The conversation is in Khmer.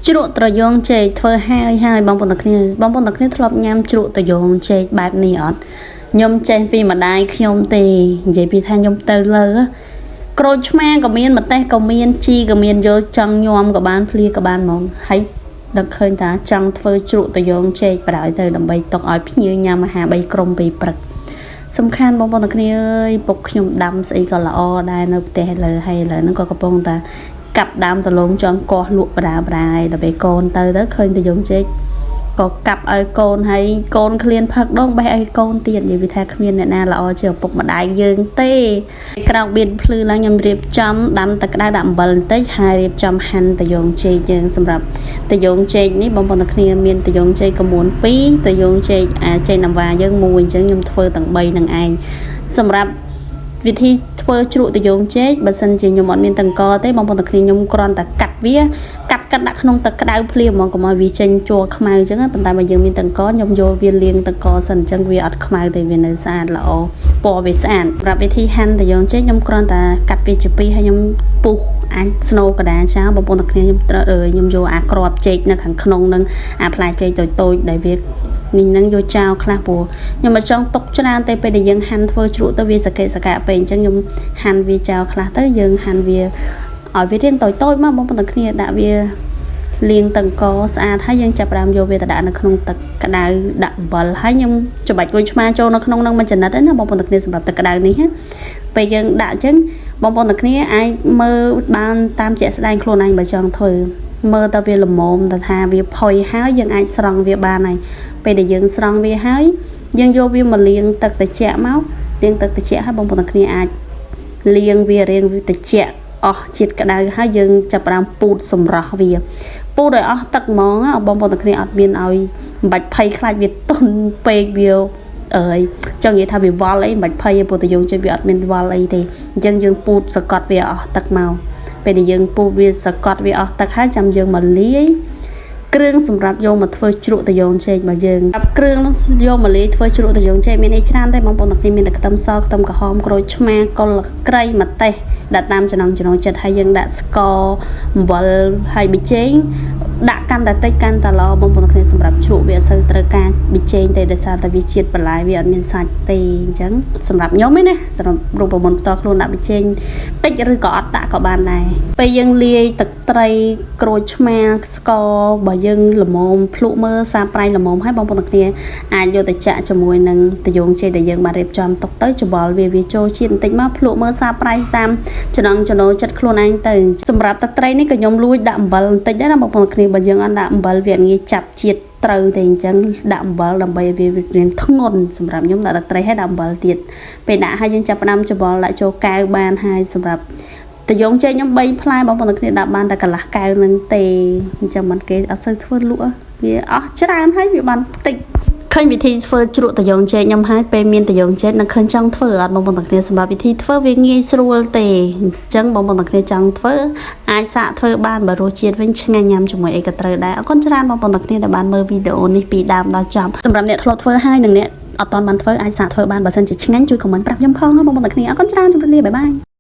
ជ្រក់ត្រយងចេកធ្វើហើយបងប្អូនទាំងគ្នាធ្លាប់ញ៉ាំជ្រក់ត្រយងចេកបែបនេះអត់ខ្ញុំចេះពីម្ដាយខ្ញុំទេនិយាយពីថាខ្ញុំទៅលើក្រូចឆ្មាក៏មានម្ទេសក៏មានជីក៏មានយកចង់ញោមក៏បានភ្លៀក៏បានហ្មងហើយដឹកឃើញថាចង់ធ្វើជ្រក់ត្រយងចេកប្រហើយទៅដើម្បីទុកឲ្យភ្ញៀវញ៉ាំអាហារ3ក្រុមពេលព្រឹកសំខាន់បងប្អូនទាំងគ្នាអើយពុកខ្ញុំដាំស្អីក៏ល្អដែរនៅផ្ទះលើហើយឥឡូវហ្នឹងក៏កំពុងតែកាប់ដើមដលងចង់កោះលក់បដាហើយដល់ពេលកូនទៅឃើញតែយងចេកក៏កាប់ឲ្យកូនហើយកូនឃ្លានផឹកដងបេះឲ្យកូនទៀតនិយាយពីថាគ្មានអ្នកណាល្អជាឪពុកម្ដាយយើងទេក្រោកបៀនភ្លឺឡើងខ្ញុំរៀបចំដាំទឹកក្តៅដាក់អំបិលបន្តិចហើយរៀបចំហាន់តាយងចេកយើងសម្រាប់តាយងចេកនេះបងប្អូនទាំងគ្នាមានតាយងចេកកមួន2តាយងចេកចេកណាំវ៉ាយើង1អញ្ចឹងខ្ញុំធ្វើទាំង3នឹងឯងសម្រាប់វិធីធ្វើជ្រក់តាយងចេកបើសិនជាខ្ញុំអត់មានតង្កទេបងប្អូនទាំងគ្នាខ្ញុំគ្រាន់តែកាត់វាកាត់ដាក់ក្នុងទឹកក្តៅភ្លាមហ្មងកុំឲ្យវាចេញជ័រខ្មៅអញ្ចឹងប៉ុន្តែបើយើងមានតង្កខ្ញុំយកវាលាងតង្កសិនអញ្ចឹងវាអត់ខ្មៅទេវានៅស្អាតល្អពណ៌វាស្អាតសម្រាប់វិធីហាន់តាយងចេកខ្ញុំគ្រាន់តែកាត់វាជាពីរហើយខ្ញុំពុះអាចស្នូកដាចោលបងប្អូនទាំងគ្នាខ្ញុំយកអាក្របចេកនៅខាងក្នុងនឹងអាផ្លែចេកតូចដែលវានេះនឹងយកចោលខ្លះព្រោះខ្ញុំមិនចង់ទុកច្រើនទេពេលដែលយើងហាន់ធ្វើជ្រក់ទៅវាសកេសកាពេកអញ្ចឹងខ្ញុំហាន់វាចោលខ្លះទៅយើងហាន់វាឲ្យវារៀងតូចមកបងប្អូនទាំងគ្នាដាក់វាលាងតង្កស្អាតហើយយើងចាប់ផ្ដើមយកវាទៅដាក់នៅក្នុងទឹកក្តៅដាក់អំបិលហើយខ្ញុំច្របាច់ក្រូចឆ្មាចូលនៅក្នុងនឹងមួយចំណិតណាបងប្អូនទាំងគ្នាសម្រាប់ទឹកក្តៅនេះពេលយើងដាក់អញ្ចឹងបងប្អូនទាំងគ្នាអាចមើលបានតាមជាក់ស្ដែងខ្លួនឯងបើចង់ធ្វើមើលតើវាល្មមតើថាវាផុយហើយយើងអាចស្រង់វាបានហើយពេលដែលយើងស្រង់វាហើយយើងយកវាមកលាងទឹកត្រជាក់មកលាងទឹកត្រជាក់ហើយបងប្អូនទាំងគ្នាអាចលាងវារៀងវាត្រជាក់អស់ជាតិក្តៅហើយយើងចាប់ផ្ដើមពូតសម្រស់វាពូតឲ្យអស់ទឹកហ្មងបងប្អូនទាំងគ្នាអត់មានឲ្យមិនបាច់ភ័យខ្លាចវាទុនពេកវាចង់និយាយថាវាវល់អីមិនបាច់ភ័យទេព្រោះតែយើងចេះវាអត់មានវល់អីទេអញ្ចឹងយើងពូតសកត់វាអស់ទឹកមកពេលដែលយើងពូតវាសកត់វាអស់ទឹកហើយចាំយើងមកលាយគ្រឿងសម្រាប់យកមកធ្វើជ្រក់តាយងចេករបស់យើងគ្រឿងយកមកលាយធ្វើជ្រក់តាយងចេកមានអីច្រើនទេបងប្អូនទាំងគ្នាមានតែខ្ទឹមសខ្ទឹមក្រហមក្រូចឆ្មាកុលក្រៃម្ទេសដាក់តាមចំណង់ចិត្តហើយយើងដាក់ស្ករអំបិលហើយប៊ីចេងដាក់កាន់តែតិចកាន់តែល្អបងប្អូនទាំងគ្នាសម្រាប់ជ្រក់វាអត់សូវត្រូវការប៊ីចេងទេដោយសារតែវាជាតិបន្លែវាអត់មានសាច់ទេអញ្ចឹងសម្រាប់ខ្ញុំឯណាសម្រាប់រូបមន្តផ្ទាល់ខ្លួនដាក់ប៊ីចេងតិចឬក៏អត់ដាក់ក៏បានដែរពេលយើងលាយទឹកត្រីក្រូចឆ្មាស្ករបើយើងល្មមភ្លក់មើលសាប្រៃល្មមហើយបងប្អូនទាំងគ្នាអាចយកទៅចាក់ជាមួយនឹងតាយងចេកដែលយើងបានរៀបចំទុកទៅច្បល់វាចូលជាតិបន្តិចមកភ្លក់មើលសាប្រៃតាមចំណង់ចំណូលចិត្តខ្លួនឯងទៅសម្រាប់ទឹកត្រីនេះក៏ខ្ញុំលួចដាក់អំបិលបន្តិចដែរណាបងប្អូនគ្នាបើយើងអត់ដាក់អំបិលវាងាយចាប់ជាតិត្រូវទេអញ្ចឹងដាក់អំបិលដើម្បីវារៀងធ្ងន់សម្រាប់ខ្ញុំដាក់ទឹកត្រីហើយដាក់អំបិលទៀតពេលដាក់ហើយយើងចាប់ផ្ដើមច្បល់ដាក់ចូលកែវបានហើយសម្រាប់តាយងចេកខ្ញុំ3ផ្លែបងប្អូនគ្នាដាក់បានតែកន្លះកែវនឹងទេអញ្ចឹងមិនគេអត់សូវធ្វើលក់វាអស់ច្រើនហើយវាបានតិចឃើញវិធីធ្វើជ្រក់តាយងចេកខ្ញុំហើយពេលមានតាយងចេកនឹងឃើញចង់ធ្វើអត់បងប្អូនទាំងគ្នាសម្រាប់វិធីធ្វើវាងាយស្រួលទេអញ្ចឹងបងប្អូនទាំងគ្នាចង់ធ្វើអាចសាកធ្វើបានបើរសជាតិវិញឆ្ងាញ់ញ៉ាំជាមួយអីក៏ត្រូវដែរអរគុណច្រើនបងប្អូនទាំងគ្នាដែលបានមើលវីដេអូនេះពីដើមដល់ចប់សម្រាប់អ្នកធ្លាប់ធ្វើហើយនិងអ្នកអត់ទាន់បានធ្វើអាចសាកធ្វើបានបើសិនជាឆ្ងាញ់ជួយខមមិនប្រាប់ខ្ញុំផងបងប្អូនទាំងគ្នាអរគុណច្រើនជម្រាបលាបាយបាយ